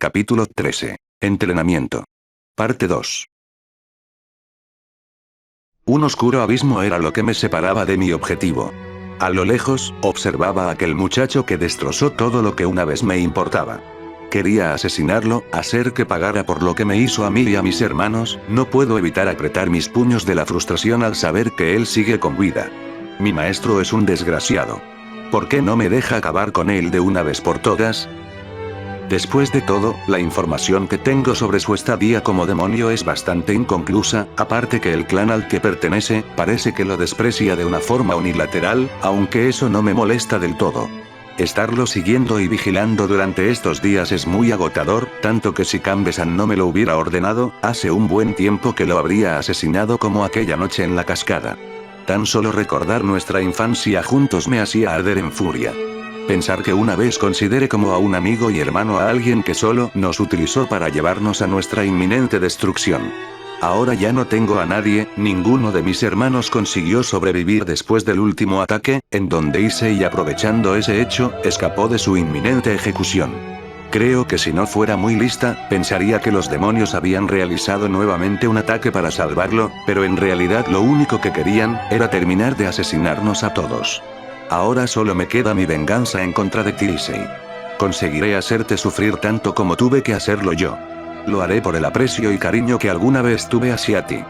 Capítulo 13. Entrenamiento. Parte 2. Un oscuro abismo era lo que me separaba de mi objetivo. A lo lejos, observaba a aquel muchacho que destrozó todo lo que una vez me importaba. Quería asesinarlo, hacer que pagara por lo que me hizo a mí y a mis hermanos. No puedo evitar apretar mis puños de la frustración al saber que él sigue con vida. Mi maestro es un desgraciado. ¿Por qué no me deja acabar con él de una vez por todas? Después de todo, la información que tengo sobre su estadía como demonio es bastante inconclusa, aparte que el clan al que pertenece, parece que lo desprecia de una forma unilateral, aunque eso no me molesta del todo. Estarlo siguiendo y vigilando durante estos días es muy agotador, tanto que si Kambé-san no me lo hubiera ordenado, hace un buen tiempo que lo habría asesinado como aquella noche en la cascada. Tan solo recordar nuestra infancia juntos me hacía arder en furia. Pensar que una vez consideré como a un amigo y hermano a alguien que solo nos utilizó para llevarnos a nuestra inminente destrucción. Ahora ya no tengo a nadie, ninguno de mis hermanos consiguió sobrevivir después del último ataque, en donde Issei, aprovechando ese hecho, escapó de su inminente ejecución. Creo que si no fuera muy lista, pensaría que los demonios habían realizado nuevamente un ataque para salvarlo, pero en realidad lo único que querían, era terminar de asesinarnos a todos. Ahora solo me queda mi venganza en contra de ti, Issei. Conseguiré hacerte sufrir tanto como tuve que hacerlo yo. Lo haré por el aprecio y cariño que alguna vez tuve hacia ti.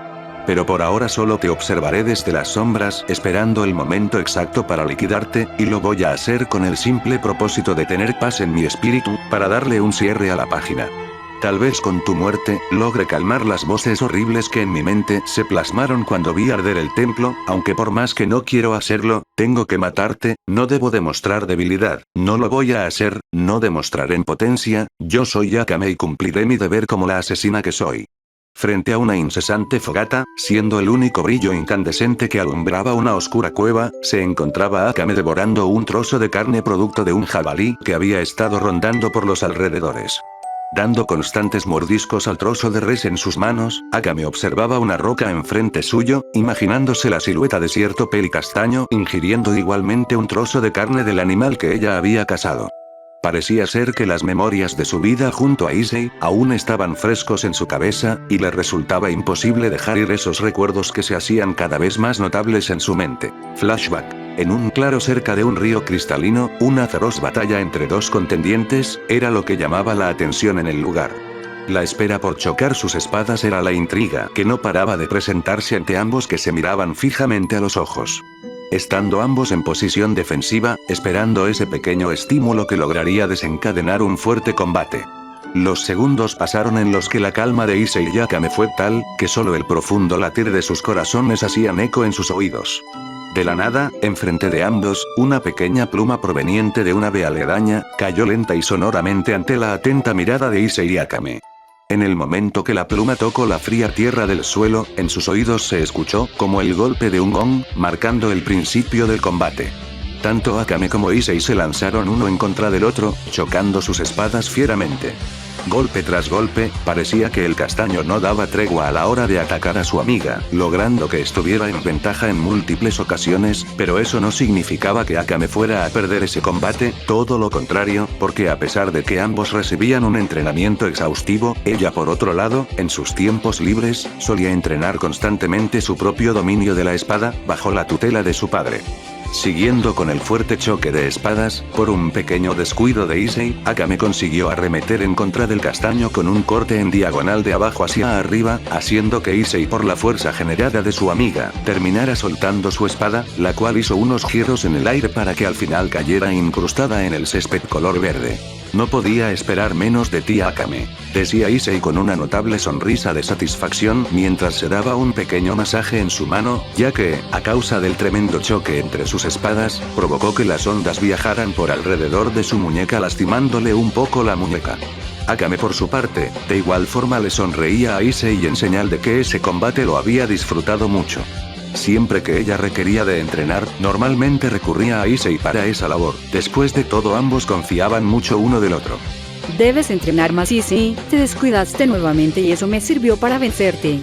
Pero por ahora solo te observaré desde las sombras, esperando el momento exacto para liquidarte, y lo voy a hacer con el simple propósito de tener paz en mi espíritu, para darle un cierre a la página. Tal vez con tu muerte, logre calmar las voces horribles que en mi mente se plasmaron cuando vi arder el templo, aunque por más que no quiero hacerlo, tengo que matarte, no debo demostrar debilidad, no lo voy a hacer, no demostraré impotencia, yo soy Akame y cumpliré mi deber como la asesina que soy. Frente a una incesante fogata, siendo el único brillo incandescente que alumbraba una oscura cueva, se encontraba Akame devorando un trozo de carne producto de un jabalí que había estado rondando por los alrededores. Dando constantes mordiscos al trozo de res en sus manos, Akame observaba una roca enfrente suyo, imaginándose la silueta de cierto peli castaño ingiriendo igualmente un trozo de carne del animal que ella había cazado. Parecía ser que las memorias de su vida junto a Issei aún estaban frescos en su cabeza, y le resultaba imposible dejar ir esos recuerdos que se hacían cada vez más notables en su mente. Flashback. En un claro cerca de un río cristalino, una feroz batalla entre dos contendientes, era lo que llamaba la atención en el lugar. La espera por chocar sus espadas era la intriga que no paraba de presentarse ante ambos que se miraban fijamente a los ojos. Estando ambos en posición defensiva, esperando ese pequeño estímulo que lograría desencadenar un fuerte combate. Los segundos pasaron en los que la calma de Issei y Akame fue tal, que solo el profundo latir de sus corazones hacían eco en sus oídos. De la nada, enfrente de ambos, una pequeña pluma proveniente de una ave aledaña, cayó lenta y sonoramente ante la atenta mirada de Issei y Akame. En el momento que la pluma tocó la fría tierra del suelo, en sus oídos se escuchó como el golpe de un gong, marcando el principio del combate. Tanto Akame como Issei se lanzaron uno en contra del otro, chocando sus espadas fieramente. Golpe tras golpe, parecía que el castaño no daba tregua a la hora de atacar a su amiga, logrando que estuviera en ventaja en múltiples ocasiones, pero eso no significaba que Akame fuera a perder ese combate, todo lo contrario, porque a pesar de que ambos recibían un entrenamiento exhaustivo, ella por otro lado, en sus tiempos libres, solía entrenar constantemente su propio dominio de la espada, bajo la tutela de su padre. Siguiendo con el fuerte choque de espadas, por un pequeño descuido de Issei, Akame consiguió arremeter en contra del castaño con un corte en diagonal de abajo hacia arriba, haciendo que Issei, por la fuerza generada de su amiga, terminara soltando su espada, la cual hizo unos giros en el aire para que al final cayera incrustada en el césped color verde. No podía esperar menos de ti, Akame, decía Issei con una notable sonrisa de satisfacción mientras se daba un pequeño masaje en su mano, ya que, a causa del tremendo choque entre sus espadas, provocó que las ondas viajaran por alrededor de su muñeca lastimándole un poco la muñeca. Akame por su parte, de igual forma le sonreía a Issei en señal de que ese combate lo había disfrutado mucho. Siempre que ella requería de entrenar, normalmente recurría a Issei para esa labor. Después de todo, ambos confiaban mucho uno del otro. Debes entrenar más, Issei, te descuidaste nuevamente y eso me sirvió para vencerte.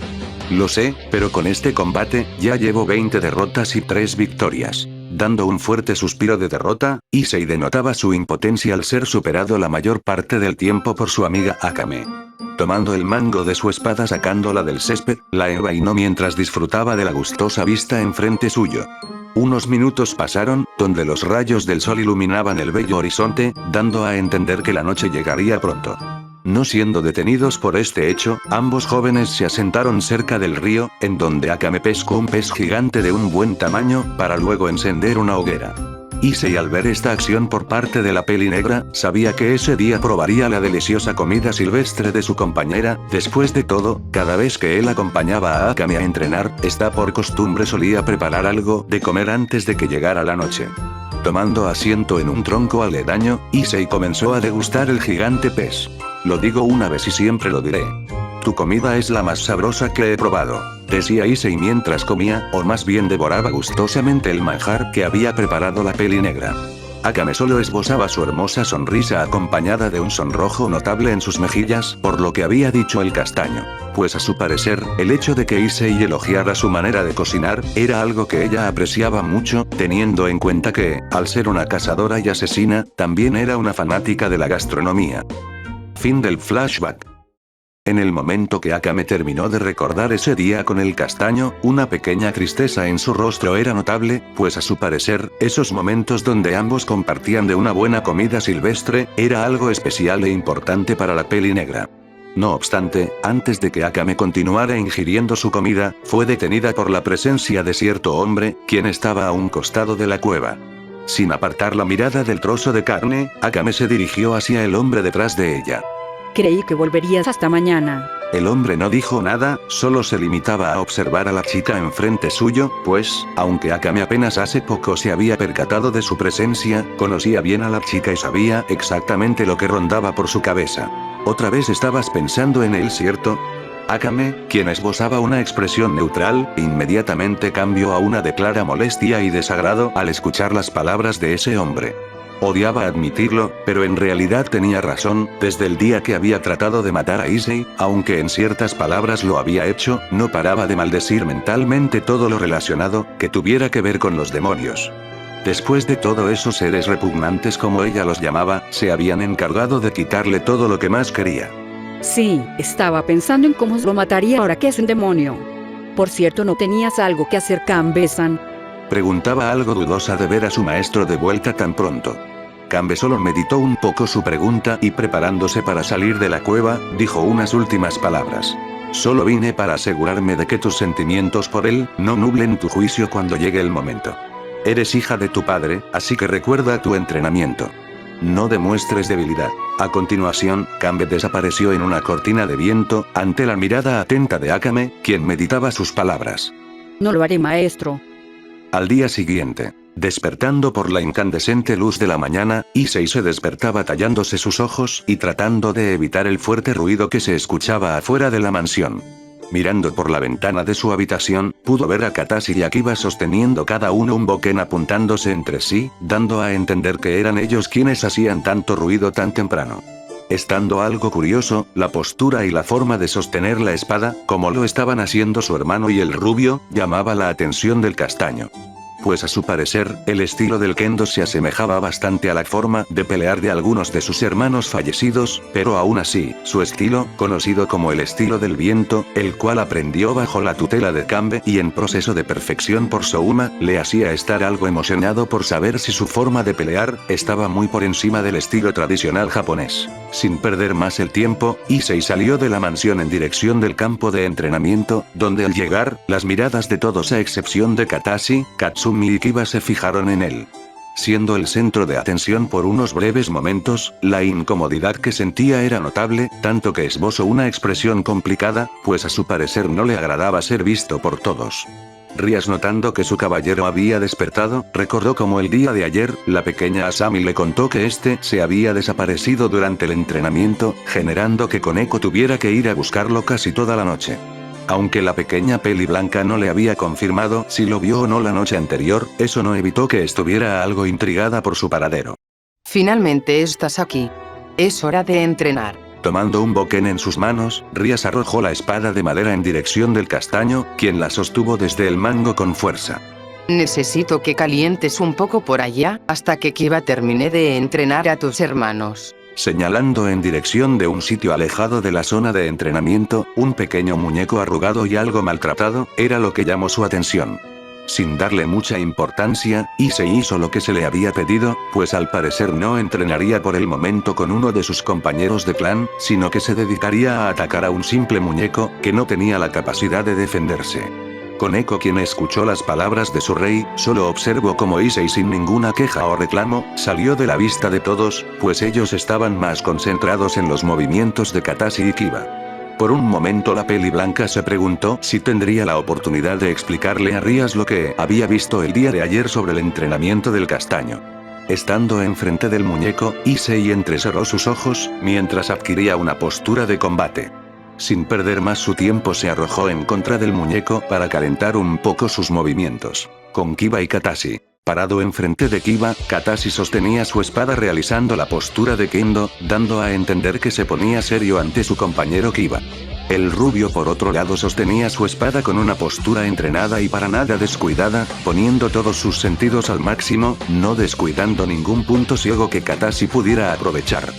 Lo sé, pero con este combate, ya llevo 20 derrotas y 3 victorias. Dando un fuerte suspiro de derrota, Issei denotaba su impotencia al ser superado la mayor parte del tiempo por su amiga Akame. Tomando el mango de su espada sacándola del césped, la envainó mientras disfrutaba de la gustosa vista enfrente suyo. Unos minutos pasaron, donde los rayos del sol iluminaban el bello horizonte, dando a entender que la noche llegaría pronto. No siendo detenidos por este hecho, ambos jóvenes se asentaron cerca del río, en donde Akame pescó un pez gigante de un buen tamaño, para luego encender una hoguera. Issei al ver esta acción por parte de la peli negra, sabía que ese día probaría la deliciosa comida silvestre de su compañera. Después de todo, cada vez que él acompañaba a Akame a entrenar, esta por costumbre solía preparar algo de comer antes de que llegara la noche. Tomando asiento en un tronco aledaño, Issei comenzó a degustar el gigante pez. Lo digo una vez y siempre lo diré. Tu comida es la más sabrosa que he probado, decía Issei mientras comía, o más bien devoraba gustosamente el manjar que había preparado la peli negra. Akame solo esbozaba su hermosa sonrisa acompañada de un sonrojo notable en sus mejillas por lo que había dicho el castaño, pues a su parecer, el hecho de que Issei elogiara su manera de cocinar, era algo que ella apreciaba mucho, teniendo en cuenta que, al ser una cazadora y asesina, también era una fanática de la gastronomía. Fin del flashback. En el momento que Akame terminó de recordar ese día con el castaño, una pequeña tristeza en su rostro era notable, pues a su parecer, esos momentos donde ambos compartían de una buena comida silvestre, era algo especial e importante para la peli negra. No obstante, antes de que Akame continuara ingiriendo su comida, fue detenida por la presencia de cierto hombre, quien estaba a un costado de la cueva. Sin apartar la mirada del trozo de carne, Akame se dirigió hacia el hombre detrás de ella. Creí que volverías hasta mañana. El hombre no dijo nada, solo se limitaba a observar a la chica enfrente suyo, pues, aunque Akame apenas hace poco se había percatado de su presencia, conocía bien a la chica y sabía exactamente lo que rondaba por su cabeza. ¿Otra vez estabas pensando en él, cierto? Akame, quien esbozaba una expresión neutral, inmediatamente cambió a una de clara molestia y desagrado al escuchar las palabras de ese hombre. Odiaba admitirlo, pero en realidad tenía razón. Desde el día que había tratado de matar a Issei, aunque en ciertas palabras lo había hecho, no paraba de maldecir mentalmente todo lo relacionado, que tuviera que ver con los demonios. Después de todo, esos seres repugnantes como ella los llamaba, se habían encargado de quitarle todo lo que más quería. Sí, estaba pensando en cómo lo mataría ahora que es un demonio. Por cierto, ¿no tenías algo que hacer, Kanbe-san? Preguntaba algo dudosa de ver a su maestro de vuelta tan pronto. Kanbe solo meditó un poco su pregunta y preparándose para salir de la cueva, dijo unas últimas palabras. Solo vine para asegurarme de que tus sentimientos por él no nublen tu juicio cuando llegue el momento. Eres hija de tu padre, así que recuerda tu entrenamiento. No demuestres debilidad. A continuación, Kanbe desapareció en una cortina de viento, ante la mirada atenta de Akame, quien meditaba sus palabras. No lo haré, maestro. Al día siguiente, despertando por la incandescente luz de la mañana, Issei se despertaba tallándose sus ojos y tratando de evitar el fuerte ruido que se escuchaba afuera de la mansión. Mirando por la ventana de su habitación, pudo ver a Katashi y Akiba sosteniendo cada uno un boken apuntándose entre sí, dando a entender que eran ellos quienes hacían tanto ruido tan temprano. Estando algo curioso, la postura y la forma de sostener la espada, como lo estaban haciendo su hermano y el rubio, llamaba la atención del castaño. Pues a su parecer, el estilo del kendo se asemejaba bastante a la forma de pelear de algunos de sus hermanos fallecidos, pero aún así, su estilo, conocido como el estilo del viento, el cual aprendió bajo la tutela de Kanbe y en proceso de perfección por Souma, le hacía estar algo emocionado por saber si su forma de pelear estaba muy por encima del estilo tradicional japonés. Sin perder más el tiempo, Issei salió de la mansión en dirección del campo de entrenamiento, donde al llegar, las miradas de todos a excepción de Katashi, Katsumi y Kiba se fijaron en él. Siendo el centro de atención por unos breves momentos, la incomodidad que sentía era notable, tanto que esbozó una expresión complicada, pues a su parecer no le agradaba ser visto por todos. Rías, notando que su caballero había despertado, recordó cómo el día de ayer, la pequeña Asami le contó que este se había desaparecido durante el entrenamiento, generando que Koneko tuviera que ir a buscarlo casi toda la noche. Aunque la pequeña Peli Blanca no le había confirmado si lo vio o no la noche anterior, eso no evitó que estuviera algo intrigada por su paradero. Finalmente estás aquí. Es hora de entrenar. Tomando un boken en sus manos, Rías arrojó la espada de madera en dirección del castaño, quien la sostuvo desde el mango con fuerza. Necesito que calientes un poco por allá, hasta que Kiba termine de entrenar a tus hermanos. Señalando en dirección de un sitio alejado de la zona de entrenamiento, un pequeño muñeco arrugado y algo maltratado, era lo que llamó su atención. Sin darle mucha importancia, Issei hizo lo que se le había pedido, pues al parecer no entrenaría por el momento con uno de sus compañeros de clan, sino que se dedicaría a atacar a un simple muñeco, que no tenía la capacidad de defenderse. Koneko, quien escuchó las palabras de su rey, solo observó como Issei sin ninguna queja o reclamo, salió de la vista de todos, pues ellos estaban más concentrados en los movimientos de Katashi y Kiba. Por un momento la peli blanca se preguntó si tendría la oportunidad de explicarle a Rías lo que había visto el día de ayer sobre el entrenamiento del castaño. Estando enfrente del muñeco, Issei entrecerró sus ojos, mientras adquiría una postura de combate. Sin perder más su tiempo se arrojó en contra del muñeco para calentar un poco sus movimientos. Con Kiba y Katashi. Parado enfrente de Kiba, Katashi sostenía su espada realizando la postura de Kendo, dando a entender que se ponía serio ante su compañero Kiba. El rubio por otro lado sostenía su espada con una postura entrenada y para nada descuidada, poniendo todos sus sentidos al máximo, no descuidando ningún punto ciego que Katashi pudiera aprovechar.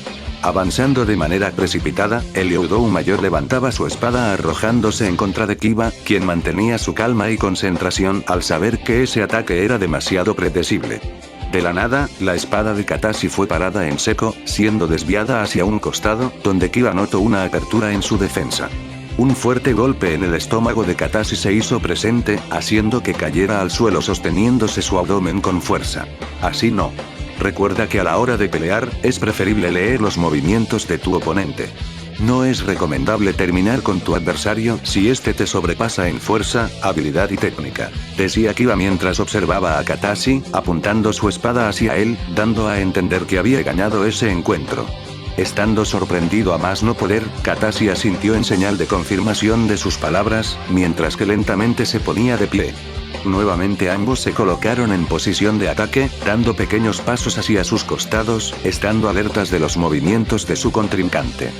Avanzando de manera precipitada, el Youdou mayor levantaba su espada arrojándose en contra de Kiba, quien mantenía su calma y concentración al saber que ese ataque era demasiado predecible. De la nada, la espada de Katashi fue parada en seco, siendo desviada hacia un costado, donde Kiba notó una apertura en su defensa. Un fuerte golpe en el estómago de Katashi se hizo presente, haciendo que cayera al suelo sosteniéndose su abdomen con fuerza. Así no. Recuerda que a la hora de pelear, es preferible leer los movimientos de tu oponente. No es recomendable terminar con tu adversario si este te sobrepasa en fuerza, habilidad y técnica, decía Kiba mientras observaba a Katashi, apuntando su espada hacia él, dando a entender que había ganado ese encuentro. Estando sorprendido a más no poder, Katashi asintió en señal de confirmación de sus palabras, mientras que lentamente se ponía de pie. Nuevamente ambos se colocaron en posición de ataque, dando pequeños pasos hacia sus costados, estando alertas de los movimientos de su contrincante.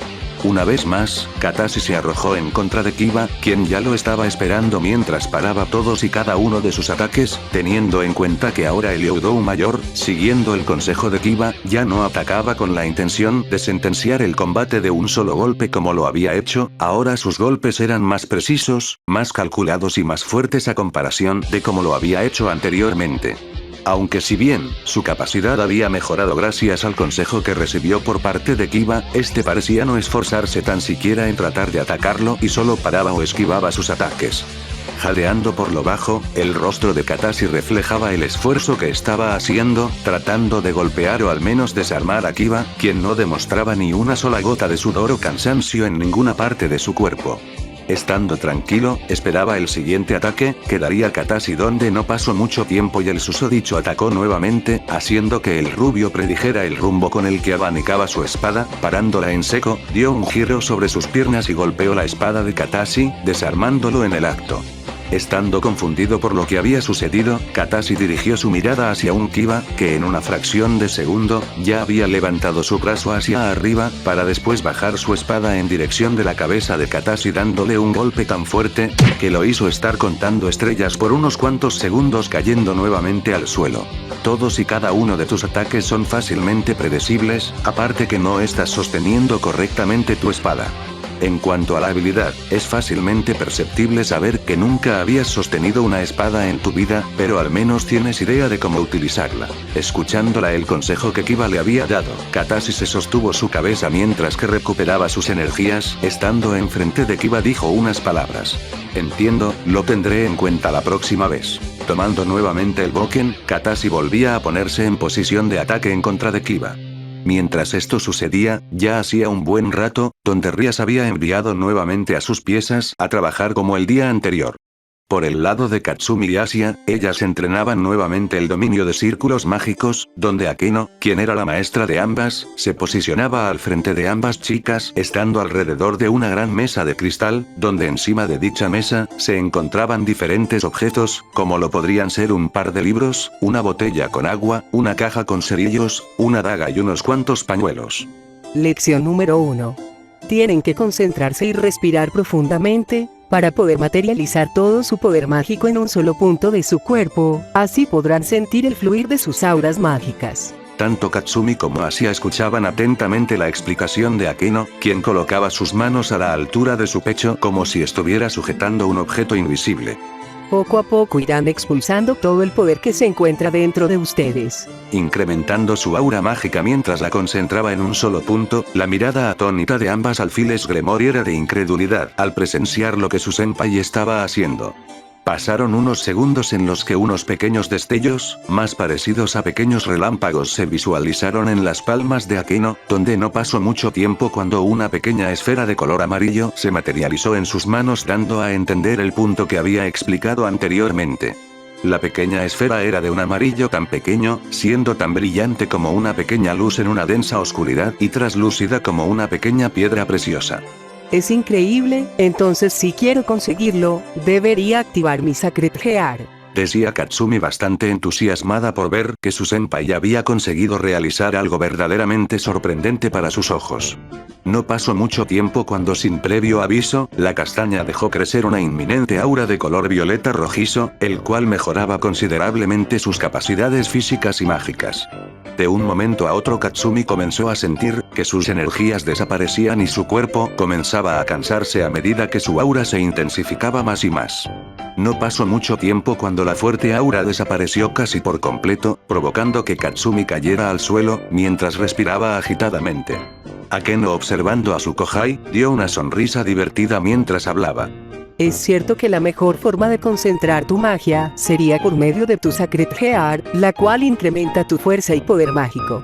Una vez más, Katashi se arrojó en contra de Kiba, quien ya lo estaba esperando mientras paraba todos y cada uno de sus ataques, teniendo en cuenta que ahora el Youdou mayor, siguiendo el consejo de Kiba, ya no atacaba con la intención de sentenciar el combate de un solo golpe como lo había hecho, ahora sus golpes eran más precisos, más calculados y más fuertes a comparación de como lo había hecho anteriormente. Aunque si bien, su capacidad había mejorado gracias al consejo que recibió por parte de Kiba, este parecía no esforzarse tan siquiera en tratar de atacarlo y solo paraba o esquivaba sus ataques. Jadeando por lo bajo, el rostro de Katashi reflejaba el esfuerzo que estaba haciendo, tratando de golpear o al menos desarmar a Kiba, quien no demostraba ni una sola gota de sudor o cansancio en ninguna parte de su cuerpo. Estando tranquilo, esperaba el siguiente ataque, que daría Katashi donde no pasó mucho tiempo y el susodicho atacó nuevamente, haciendo que el rubio predijera el rumbo con el que abanicaba su espada, parándola en seco, dio un giro sobre sus piernas y golpeó la espada de Katashi, desarmándolo en el acto. Estando confundido por lo que había sucedido, Katashi dirigió su mirada hacia un Kiba, que en una fracción de segundo, ya había levantado su brazo hacia arriba, para después bajar su espada en dirección de la cabeza de Katashi dándole un golpe tan fuerte, que lo hizo estar contando estrellas por unos cuantos segundos cayendo nuevamente al suelo. Todos y cada uno de tus ataques son fácilmente predecibles, aparte que no estás sosteniendo correctamente tu espada. En cuanto a la habilidad, es fácilmente perceptible saber que nunca habías sostenido una espada en tu vida, pero al menos tienes idea de cómo utilizarla. Escuchándola el consejo que Kiba le había dado, Katashi se sostuvo su cabeza mientras que recuperaba sus energías, estando enfrente de Kiba dijo unas palabras. Entiendo, lo tendré en cuenta la próxima vez. Tomando nuevamente el Boken, Katashi volvía a ponerse en posición de ataque en contra de Kiba. Mientras esto sucedía, ya hacía un buen rato, donde Rías había enviado nuevamente a sus piezas a trabajar como el día anterior. Por el lado de Katsumi y Asia, ellas entrenaban nuevamente el dominio de círculos mágicos, donde Akeno, quien era la maestra de ambas, se posicionaba al frente de ambas chicas, estando alrededor de una gran mesa de cristal, donde encima de dicha mesa, se encontraban diferentes objetos, como lo podrían ser un par de libros, una botella con agua, una caja con cerillos, una daga y unos cuantos pañuelos. Lección número 1. Tienen que concentrarse y respirar profundamente, para poder materializar todo su poder mágico en un solo punto de su cuerpo, así podrán sentir el fluir de sus auras mágicas. Tanto Katsumi como Asia escuchaban atentamente la explicación de Akeno, quien colocaba sus manos a la altura de su pecho como si estuviera sujetando un objeto invisible. Poco a poco irán expulsando todo el poder que se encuentra dentro de ustedes. Incrementando su aura mágica mientras la concentraba en un solo punto, la mirada atónita de ambas alfiles Gremory era de incredulidad al presenciar lo que su senpai estaba haciendo. Pasaron unos segundos en los que unos pequeños destellos, más parecidos a pequeños relámpagos, se visualizaron en las palmas de Akeno, donde no pasó mucho tiempo cuando una pequeña esfera de color amarillo se materializó en sus manos, dando a entender el punto que había explicado anteriormente. La pequeña esfera era de un amarillo tan pequeño, siendo tan brillante como una pequeña luz en una densa oscuridad y traslúcida como una pequeña piedra preciosa. Es increíble, entonces si quiero conseguirlo, debería activar mi Sacred Gear, decía Katsumi bastante entusiasmada por ver que su senpai había conseguido realizar algo verdaderamente sorprendente para sus ojos. No pasó mucho tiempo cuando, sin previo aviso, la castaña dejó crecer una inminente aura de color violeta rojizo, el cual mejoraba considerablemente sus capacidades físicas y mágicas. De un momento a otro Katsumi comenzó a sentir que sus energías desaparecían y su cuerpo comenzaba a cansarse a medida que su aura se intensificaba más y más. No pasó mucho tiempo cuando la fuerte aura desapareció casi por completo, provocando que Katsumi cayera al suelo, mientras respiraba agitadamente. Akeno, observando a su Kohai, dio una sonrisa divertida mientras hablaba. Es cierto que la mejor forma de concentrar tu magia sería por medio de tu Sacred Gear, la cual incrementa tu fuerza y poder mágico.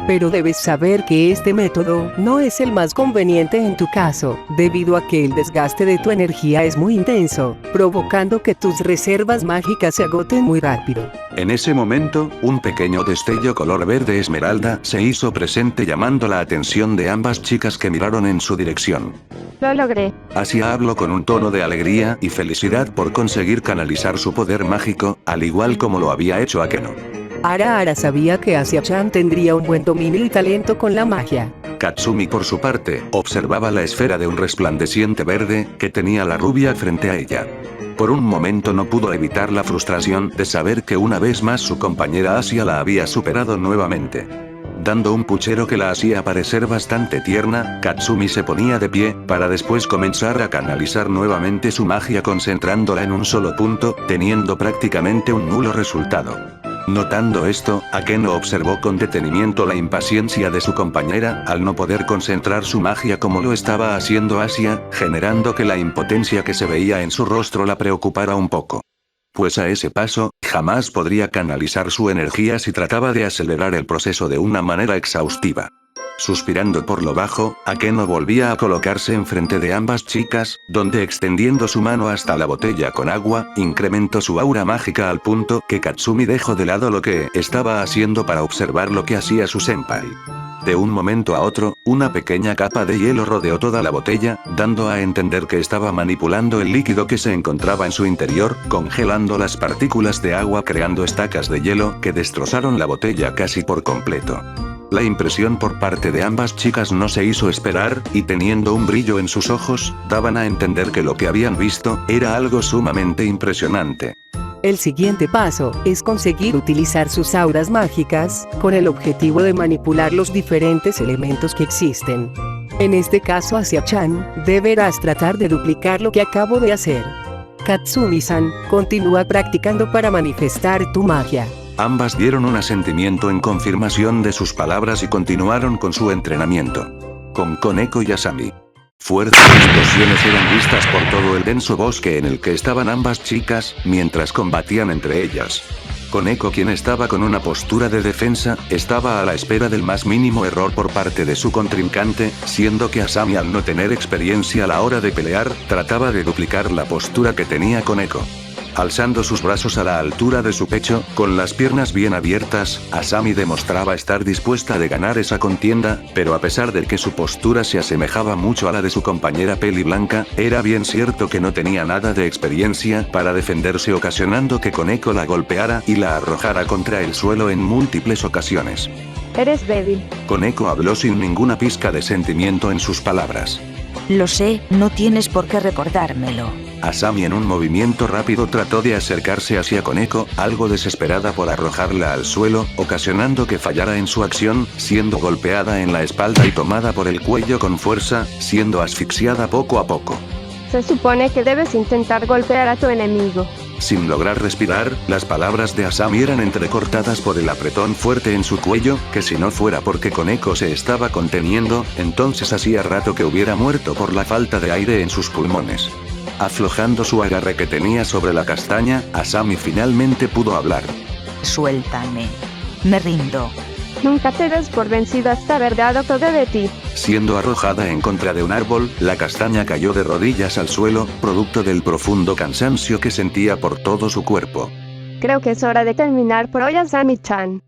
Pero debes saber que este método no es el más conveniente en tu caso, debido a que el desgaste de tu energía es muy intenso, provocando que tus reservas mágicas se agoten muy rápido. En ese momento, un pequeño destello color verde esmeralda se hizo presente, llamando la atención de ambas chicas, que miraron en su dirección. Lo logré. Asia habló con un tono de alegría y felicidad por conseguir canalizar su poder mágico, al igual como lo había hecho Akeno. Ara sabía que Asia-chan tendría un buen dominio y talento con la magia. Katsumi, por su parte, observaba la esfera de un resplandeciente verde que tenía la rubia frente a ella. Por un momento no pudo evitar la frustración de saber que una vez más su compañera Asia la había superado nuevamente. Dando un puchero que la hacía parecer bastante tierna, Katsumi se ponía de pie, para después comenzar a canalizar nuevamente su magia concentrándola en un solo punto, teniendo prácticamente un nulo resultado. Notando esto, Akeno observó con detenimiento la impaciencia de su compañera, al no poder concentrar su magia como lo estaba haciendo Asia, generando que la impotencia que se veía en su rostro la preocupara un poco. Pues a ese paso, jamás podría canalizar su energía si trataba de acelerar el proceso de una manera exhaustiva. Suspirando por lo bajo, Akeno volvía a colocarse enfrente de ambas chicas, donde, extendiendo su mano hasta la botella con agua, incrementó su aura mágica al punto que Katsumi dejó de lado lo que estaba haciendo para observar lo que hacía su senpai. De un momento a otro, una pequeña capa de hielo rodeó toda la botella, dando a entender que estaba manipulando el líquido que se encontraba en su interior, congelando las partículas de agua, creando estacas de hielo que destrozaron la botella casi por completo. La impresión por parte de ambas chicas no se hizo esperar, y teniendo un brillo en sus ojos, daban a entender que lo que habían visto era algo sumamente impresionante. El siguiente paso es conseguir utilizar sus auras mágicas, con el objetivo de manipular los diferentes elementos que existen. En este caso, Asia-chan, deberás tratar de duplicar lo que acabo de hacer. Katsumi-san, continúa practicando para manifestar tu magia. Ambas dieron un asentimiento en confirmación de sus palabras y continuaron con su entrenamiento. Con Koneko y Asami. Fuertes explosiones eran vistas por todo el denso bosque en el que estaban ambas chicas, mientras combatían entre ellas. Koneko, quien estaba con una postura de defensa, estaba a la espera del más mínimo error por parte de su contrincante, siendo que Asami, al no tener experiencia a la hora de pelear, trataba de duplicar la postura que tenía Koneko. Alzando sus brazos a la altura de su pecho, con las piernas bien abiertas, Asami demostraba estar dispuesta de ganar esa contienda, pero a pesar de que su postura se asemejaba mucho a la de su compañera peli blanca, era bien cierto que no tenía nada de experiencia para defenderse, ocasionando que Koneko la golpeara y la arrojara contra el suelo en múltiples ocasiones. Eres débil. Koneko habló sin ninguna pizca de sentimiento en sus palabras. Lo sé, no tienes por qué recordármelo. Asami en un movimiento rápido trató de acercarse hacia Koneko, algo desesperada por arrojarla al suelo, ocasionando que fallara en su acción, siendo golpeada en la espalda y tomada por el cuello con fuerza, siendo asfixiada poco a poco. Se supone que debes intentar golpear a tu enemigo. Sin lograr respirar, las palabras de Asami eran entrecortadas por el apretón fuerte en su cuello, que si no fuera porque Koneko se estaba conteniendo, entonces hacía rato que hubiera muerto por la falta de aire en sus pulmones. Aflojando su agarre que tenía sobre la castaña, Asami finalmente pudo hablar. Suéltame. Me rindo. Nunca te des por vencido hasta haber dado todo de ti. Siendo arrojada en contra de un árbol, la castaña cayó de rodillas al suelo, producto del profundo cansancio que sentía por todo su cuerpo. Creo que es hora de terminar por hoy, Asami-chan.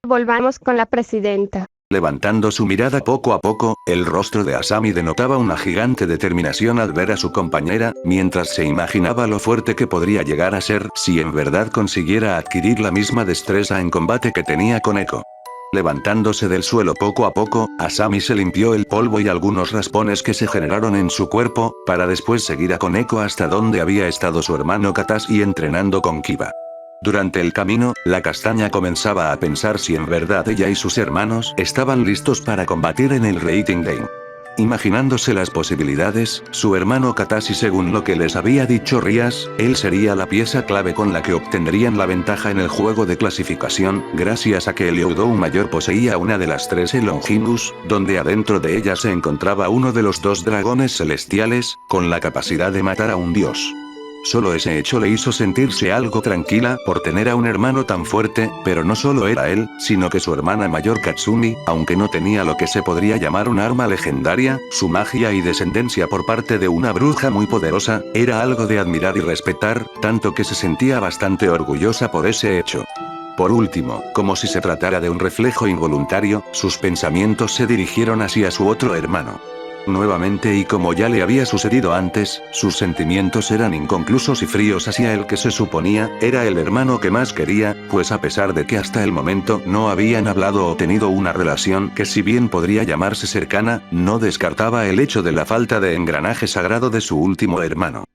Volvamos con la presidenta. Levantando su mirada poco a poco, el rostro de Asami denotaba una gigante determinación al ver a su compañera, mientras se imaginaba lo fuerte que podría llegar a ser si en verdad consiguiera adquirir la misma destreza en combate que tenía Koneko. Levantándose del suelo poco a poco, Asami se limpió el polvo y algunos raspones que se generaron en su cuerpo, para después seguir a Koneko hasta donde había estado su hermano Katashi entrenando con Kiba. Durante el camino, la castaña comenzaba a pensar si en verdad ella y sus hermanos estaban listos para combatir en el Rating Game. Imaginándose las posibilidades, su hermano Katashi, según lo que les había dicho Rias, él sería la pieza clave con la que obtendrían la ventaja en el juego de clasificación, gracias a que el Youdou mayor poseía una de las 13 Longinus, donde adentro de ella se encontraba uno de los 2 dragones celestiales, con la capacidad de matar a un dios. Solo ese hecho le hizo sentirse algo tranquila por tener a un hermano tan fuerte, pero no solo era él, sino que su hermana mayor Katsumi, aunque no tenía lo que se podría llamar un arma legendaria, su magia y descendencia por parte de una bruja muy poderosa, era algo de admirar y respetar, tanto que se sentía bastante orgullosa por ese hecho. Por último, como si se tratara de un reflejo involuntario, sus pensamientos se dirigieron hacia su otro hermano. Nuevamente, y como ya le había sucedido antes, sus sentimientos eran inconclusos y fríos hacia el que se suponía era el hermano que más quería, pues a pesar de que hasta el momento no habían hablado o tenido una relación que si bien podría llamarse cercana, no descartaba el hecho de la falta de engranaje sagrado de su último hermano.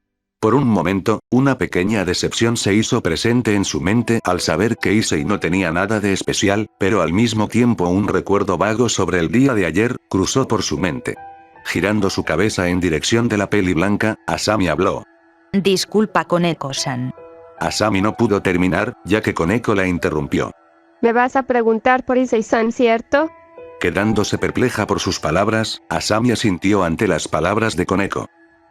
Por un momento, una pequeña decepción se hizo presente en su mente al saber que Issei no tenía nada de especial, pero al mismo tiempo un recuerdo vago sobre el día de ayer cruzó por su mente. Girando su cabeza en dirección de la peli blanca, Asami habló. Disculpa, Koneko-san. Asami no pudo terminar, ya que Koneko la interrumpió. ¿Me vas a preguntar por Issei-san, cierto? Quedándose perpleja por sus palabras, Asami asintió ante las palabras de Koneko.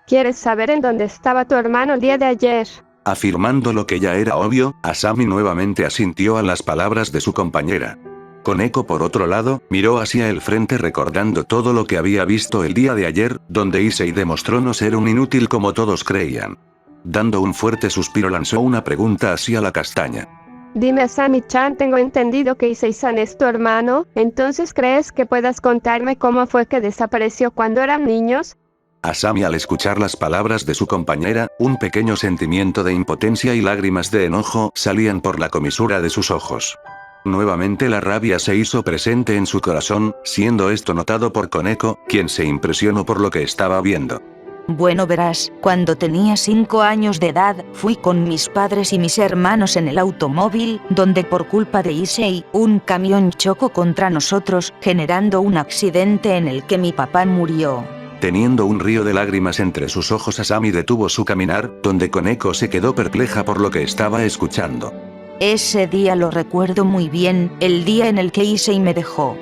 ¿Quieres saber en dónde estaba tu hermano el día de ayer? Afirmando lo que ya era obvio, Asami nuevamente asintió a las palabras de su compañera. Koneko, por otro lado, miró hacia el frente recordando todo lo que había visto el día de ayer, donde Issei demostró no ser un inútil como todos creían. Dando un fuerte suspiro lanzó una pregunta hacia la castaña. Dime, Asami-chan, tengo entendido que Issei-san es tu hermano, ¿entonces crees que puedas contarme cómo fue que desapareció cuando eran niños? Asami, al escuchar las palabras de su compañera, un pequeño sentimiento de impotencia y lágrimas de enojo salían por la comisura de sus ojos. Nuevamente la rabia se hizo presente en su corazón, siendo esto notado por Koneko, quien se impresionó por lo que estaba viendo. Bueno, verás, cuando tenía 5 años de edad, fui con mis padres y mis hermanos en el automóvil, donde por culpa de Issei, un camión chocó contra nosotros, generando un accidente en el que mi papá murió. Teniendo un río de lágrimas entre sus ojos, Asami detuvo su caminar, donde Koneko se quedó perpleja por lo que estaba escuchando. Ese día lo recuerdo muy bien, el día en el que Issei me dejó.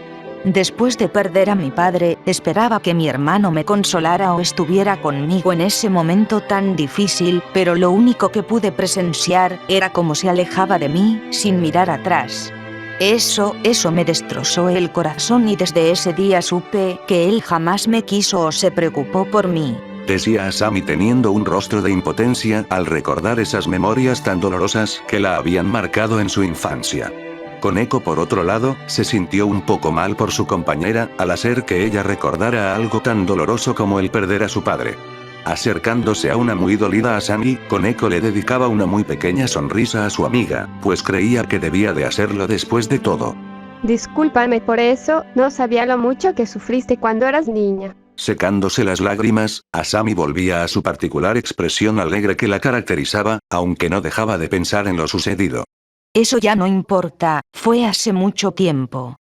Después de perder a mi padre, esperaba que mi hermano me consolara o estuviera conmigo en ese momento tan difícil, pero lo único que pude presenciar era cómo se alejaba de mí, sin mirar atrás. Eso me destrozó el corazón y desde ese día supe que él jamás me quiso o se preocupó por mí. Decía Asami teniendo un rostro de impotencia al recordar esas memorias tan dolorosas que la habían marcado en su infancia. Koneko, por otro lado, se sintió un poco mal por su compañera al hacer que ella recordara algo tan doloroso como el perder a su padre. Acercándose a una muy dolida Asami, Koneko le dedicaba una muy pequeña sonrisa a su amiga, pues creía que debía de hacerlo después de todo. Discúlpame por eso, no sabía lo mucho que sufriste cuando eras niña. Secándose las lágrimas, Asami volvía a su particular expresión alegre que la caracterizaba, aunque no dejaba de pensar en lo sucedido. Eso ya no importa, fue hace mucho tiempo.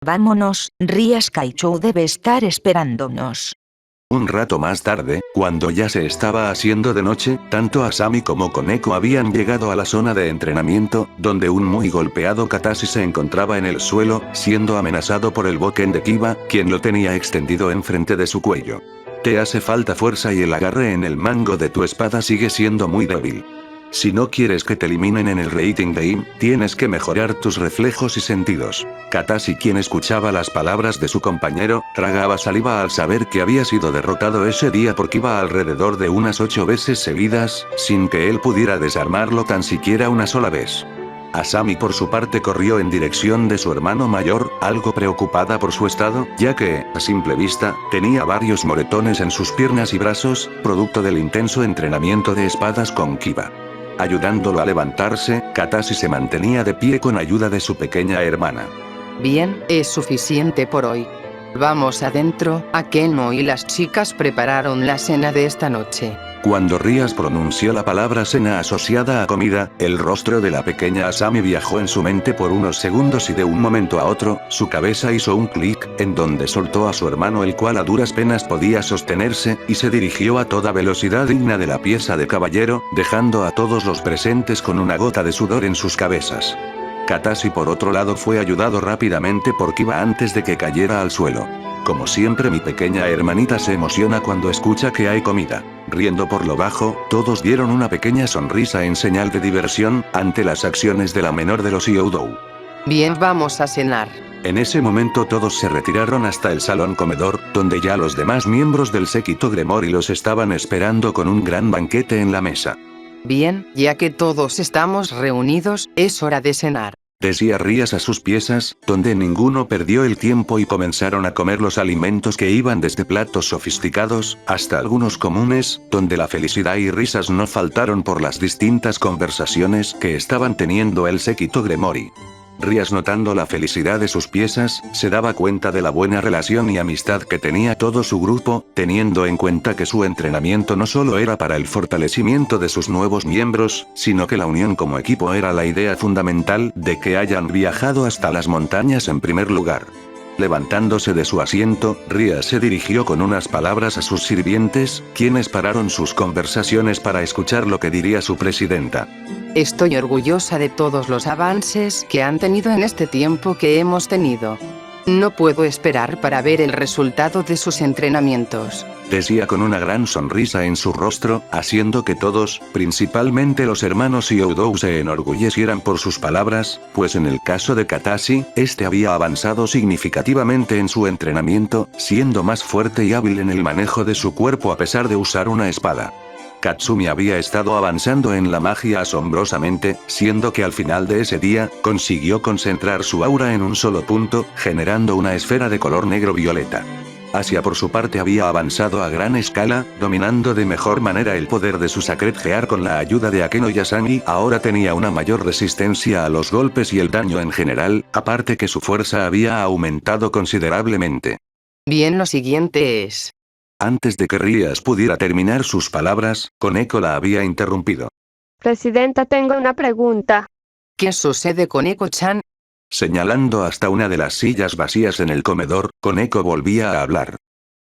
Vámonos, Rías Kaichou debe estar esperándonos. Un rato más tarde, cuando ya se estaba haciendo de noche, tanto Asami como Koneko habían llegado a la zona de entrenamiento, donde un muy golpeado Katashi se encontraba en el suelo, siendo amenazado por el Boken de Kiba, quien lo tenía extendido enfrente de su cuello. Te hace falta fuerza y el agarre en el mango de tu espada sigue siendo muy débil. Si no quieres que te eliminen en el rating game, tienes que mejorar tus reflejos y sentidos. Katashi, quien escuchaba las palabras de su compañero, tragaba saliva al saber que había sido derrotado ese día por Kiba alrededor de unas 8 veces seguidas, sin que él pudiera desarmarlo tan siquiera una sola vez. Asami por su parte corrió en dirección de su hermano mayor, algo preocupada por su estado, ya que, a simple vista, tenía varios moretones en sus piernas y brazos, producto del intenso entrenamiento de espadas con Kiba. Ayudándolo a levantarse, Katashi se mantenía de pie con ayuda de su pequeña hermana. Bien, es suficiente por hoy. Vamos adentro, Akeno y las chicas prepararon la cena de esta noche. Cuando Rías pronunció la palabra cena asociada a comida, el rostro de la pequeña Asami viajó en su mente por unos segundos y de un momento a otro, su cabeza hizo un clic, en donde soltó a su hermano, el cual a duras penas podía sostenerse, y se dirigió a toda velocidad digna de la pieza de caballero, dejando a todos los presentes con una gota de sudor en sus cabezas. Katashi por otro lado fue ayudado rápidamente por Kiba antes de que cayera al suelo. Como siempre, mi pequeña hermanita se emociona cuando escucha que hay comida. Riendo por lo bajo, todos dieron una pequeña sonrisa en señal de diversión, ante las acciones de la menor de los Youdou. Bien, vamos a cenar. En ese momento todos se retiraron hasta el salón comedor, donde ya los demás miembros del séquito Gremory los estaban esperando con un gran banquete en la mesa. Bien, ya que todos estamos reunidos, es hora de cenar. Decía Rías a sus piezas, donde ninguno perdió el tiempo y comenzaron a comer los alimentos que iban desde platos sofisticados, hasta algunos comunes, donde la felicidad y risas no faltaron por las distintas conversaciones que estaban teniendo el séquito Gremory. Rías, notando la felicidad de sus piezas, se daba cuenta de la buena relación y amistad que tenía todo su grupo, teniendo en cuenta que su entrenamiento no solo era para el fortalecimiento de sus nuevos miembros, sino que la unión como equipo era la idea fundamental de que hayan viajado hasta las montañas en primer lugar. Levantándose de su asiento, Rías se dirigió con unas palabras a sus sirvientes, quienes pararon sus conversaciones para escuchar lo que diría su presidenta. Estoy orgullosa de todos los avances que han tenido en este tiempo que hemos tenido. No puedo esperar para ver el resultado de sus entrenamientos. Decía con una gran sonrisa en su rostro, haciendo que todos, principalmente los hermanos Youdou, se enorgullecieran por sus palabras, pues en el caso de Katashi, este había avanzado significativamente en su entrenamiento, siendo más fuerte y hábil en el manejo de su cuerpo a pesar de usar una espada. Katsumi había estado avanzando en la magia asombrosamente, siendo que al final de ese día, consiguió concentrar su aura en un solo punto, generando una esfera de color negro-violeta. Asia por su parte había avanzado a gran escala, dominando de mejor manera el poder de su Sacred Gear con la ayuda de Akeno y Asami. Ahora tenía una mayor resistencia a los golpes y el daño en general, aparte que su fuerza había aumentado considerablemente. Bien, lo siguiente es... Antes de que Rías pudiera terminar sus palabras, Koneko la había interrumpido. Presidenta, tengo una pregunta. ¿Qué sucede con Eko-chan? Señalando hasta una de las sillas vacías en el comedor, Koneko volvía a hablar.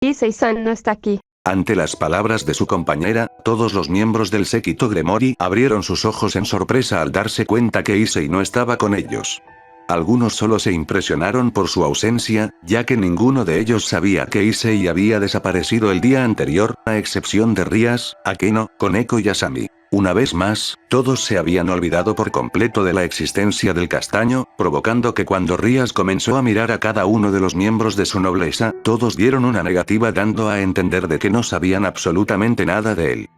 Issei-san no está aquí. Ante las palabras de su compañera, todos los miembros del séquito Gremory abrieron sus ojos en sorpresa al darse cuenta que Issei no estaba con ellos. Algunos solo se impresionaron por su ausencia, ya que ninguno de ellos sabía que Issei había desaparecido el día anterior, a excepción de Rías, Akeno, Koneko y Asami. Una vez más, todos se habían olvidado por completo de la existencia del castaño, provocando que cuando Rías comenzó a mirar a cada uno de los miembros de su nobleza, todos dieron una negativa dando a entender de que no sabían absolutamente nada de él.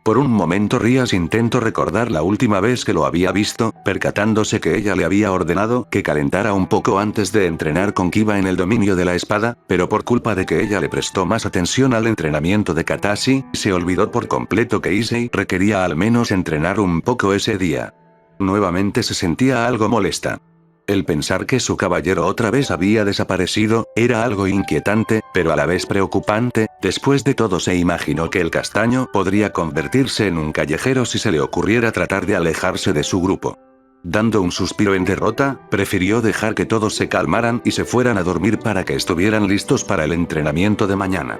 Por un momento Rías intentó recordar la última vez que lo había visto, percatándose que ella le había ordenado que calentara un poco antes de entrenar con Kiba en el dominio de la espada, pero por culpa de que ella le prestó más atención al entrenamiento de Katashi, se olvidó por completo que Issei requería al menos entrenar un poco ese día. Nuevamente se sentía algo molesta. El pensar que su caballero otra vez había desaparecido, era algo inquietante, pero a la vez preocupante. Después de todo se imaginó que el castaño podría convertirse en un callejero si se le ocurriera tratar de alejarse de su grupo. Dando un suspiro en derrota, prefirió dejar que todos se calmaran y se fueran a dormir para que estuvieran listos para el entrenamiento de mañana.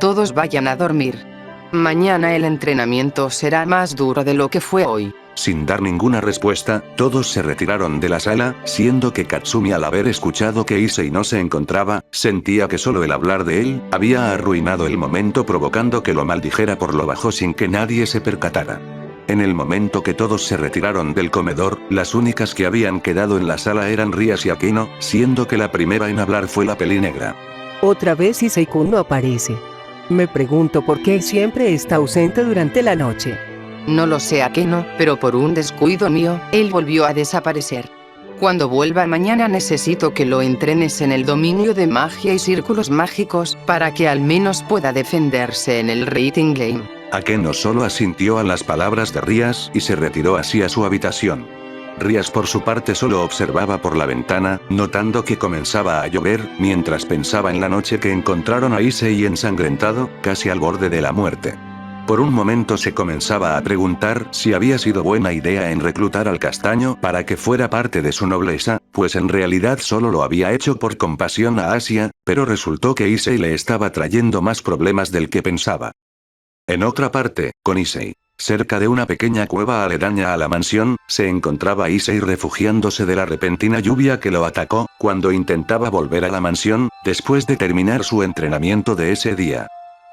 Todos vayan a dormir. Mañana el entrenamiento será más duro de lo que fue hoy. Sin dar ninguna respuesta, todos se retiraron de la sala, siendo que Katsumi, al haber escuchado que Issei no se encontraba, sentía que solo el hablar de él había arruinado el momento, provocando que lo maldijera por lo bajo sin que nadie se percatara. En el momento que todos se retiraron del comedor, las únicas que habían quedado en la sala eran Rias y Aquino, siendo que la primera en hablar fue la pelinegra. Otra vez Issei-kun no aparece. Me pregunto por qué siempre está ausente durante la noche. No lo sé Aquino, pero por un descuido mío, él volvió a desaparecer. Cuando vuelva mañana necesito que lo entrenes en el dominio de magia y círculos mágicos, para que al menos pueda defenderse en el rating game. Akeno solo asintió a las palabras de Rias y se retiró hacia su habitación. Rias por su parte solo observaba por la ventana, notando que comenzaba a llover, mientras pensaba en la noche que encontraron a Issei ensangrentado, casi al borde de la muerte. Por un momento se comenzaba a preguntar si había sido buena idea en reclutar al castaño para que fuera parte de su nobleza, pues en realidad solo lo había hecho por compasión a Asia, pero resultó que Issei le estaba trayendo más problemas del que pensaba. En otra parte, con Issei, cerca de una pequeña cueva aledaña a la mansión, se encontraba Issei refugiándose de la repentina lluvia que lo atacó, cuando intentaba volver a la mansión, después de terminar su entrenamiento de ese día.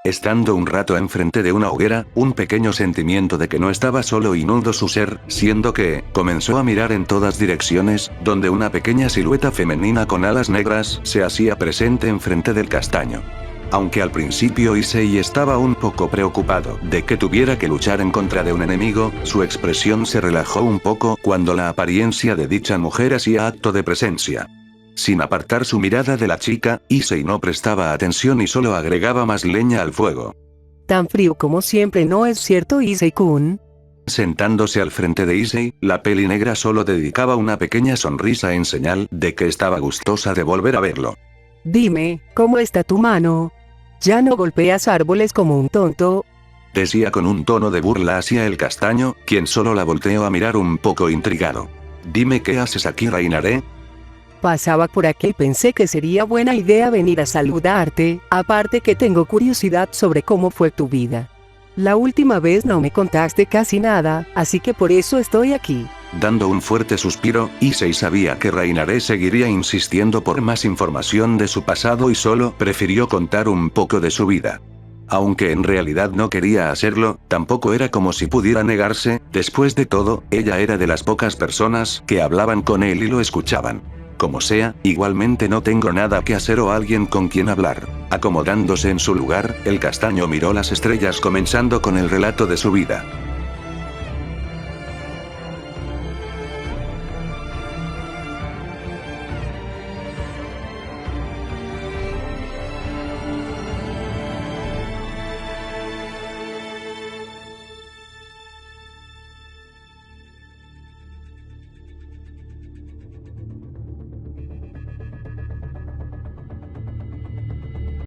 Estando un rato enfrente de una hoguera, un pequeño sentimiento de que no estaba solo inundó su ser, siendo que, comenzó a mirar en todas direcciones, donde una pequeña silueta femenina con alas negras se hacía presente enfrente del castaño. Aunque al principio Issei estaba un poco preocupado de que tuviera que luchar en contra de un enemigo, su expresión se relajó un poco cuando la apariencia de dicha mujer hacía acto de presencia. Sin apartar su mirada de la chica, Issei no prestaba atención y solo agregaba más leña al fuego. Tan frío como siempre, ¿no es cierto, Issei-kun? Sentándose al frente de Issei, la pelinegra solo dedicaba una pequeña sonrisa en señal de que estaba gustosa de volver a verlo. Dime, ¿cómo está tu mano? ¿Ya no golpeas árboles como un tonto? Decía con un tono de burla hacia el castaño, quien solo la volteó a mirar un poco intrigado. Dime qué haces aquí, Rainare. Pasaba por aquí y pensé que sería buena idea venir a saludarte, aparte que tengo curiosidad sobre cómo fue tu vida. La última vez no me contaste casi nada, así que por eso estoy aquí. Dando un fuerte suspiro, Issei sabía que Rainare seguiría insistiendo por más información de su pasado y solo prefirió contar un poco de su vida. Aunque en realidad no quería hacerlo, tampoco era como si pudiera negarse, después de todo, ella era de las pocas personas que hablaban con él y lo escuchaban. Como sea, igualmente no tengo nada que hacer o alguien con quien hablar. Acomodándose en su lugar, el castaño miró las estrellas comenzando con el relato de su vida.